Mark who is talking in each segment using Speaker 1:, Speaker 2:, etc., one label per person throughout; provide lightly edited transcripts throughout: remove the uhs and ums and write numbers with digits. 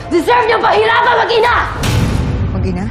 Speaker 1: Deserve niyo pahirapan mag-ina!
Speaker 2: Mag-ina?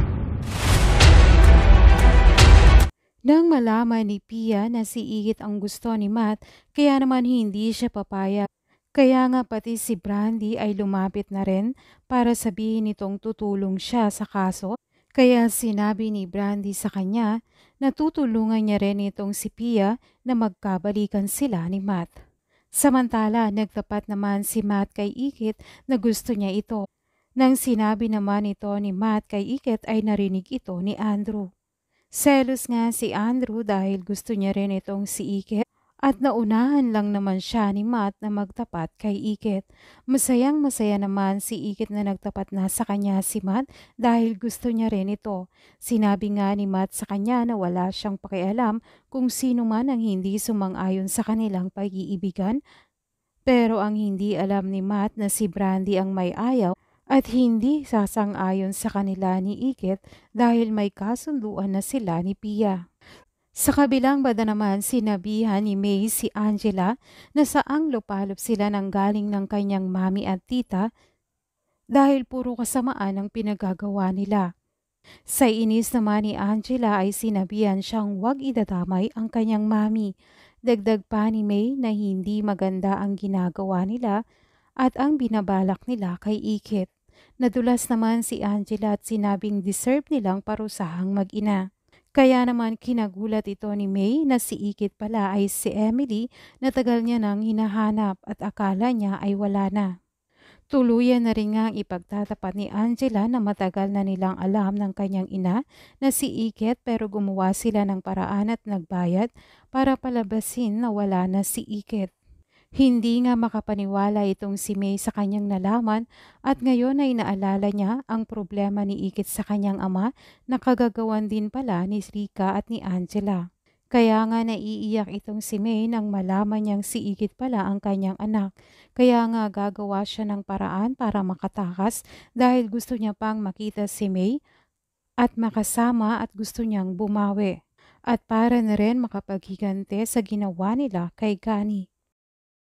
Speaker 3: Nang malaman ni Pia na si Igit ang gusto ni Matt, kaya naman hindi siya papayag. Kaya nga pati si Brandy ay lumapit na rin para sabihin nitong tutulong siya sa kaso. Kaya sinabi ni Brandy sa kanya na tutulungan niya rin itong si Pia na magkabalikan sila ni Matt. Samantala, nagtapat naman si Matt kay Igit na gusto niya ito. Nang sinabi naman ito ni Matt kay Igit ay narinig ito ni Andrew. Selos nga si Andrew dahil gusto niya rin itong si Igit at naunahan lang naman siya ni Matt na magtapat kay Igit. Masayang masaya naman si Igit na nagtapat na sa kanya si Matt dahil gusto niya rin ito. Sinabi nga ni Matt sa kanya na wala siyang pakialam kung sino man ang hindi sumang-ayon sa kanilang pag-iibigan. Pero ang hindi alam ni Matt na si Brandy ang may ayaw at hindi sasang-ayon sa kanila ni Igit dahil may kasunduan na sila ni Pia. Sa kabilang banda naman sinabihan ni May si Angela na saang lupalop sila nang galing ng kanyang mami at tita dahil puro kasamaan ang pinagagawa nila. Sa inis naman ni Angela ay sinabihan siyang huwag idadamay ang kanyang mami. Dagdag pa ni May na hindi maganda ang ginagawa nila at ang binabalak nila kay Igit. Nadulas naman si Angela at sinabing deserve nilang parusahang mag-ina. Kaya naman kinagulat ito ni May na si Igit pala ay si Emily na tagal niya nang hinahanap at akala niya ay wala na. Tuluyan na rin nga ang ipagtatapat ni Angela na matagal na nilang alam ng kanyang ina na si Igit pero gumawa sila ng paraan at nagbayad para palabasin na wala na si Igit. Hindi nga makapaniwala itong si May sa kanyang nalaman at ngayon ay naalala niya ang problema ni Igit sa kanyang ama na kagagawan din pala ni Rika at ni Angela. Kaya nga naiiyak itong si May nang malaman niyang si Igit pala ang kanyang anak. Kaya nga gagawa siya ng paraan para makatakas dahil gusto niya pang makita si May at makasama at gusto niyang bumawi. At para na rin makapaghigante sa ginawa nila kay Gani.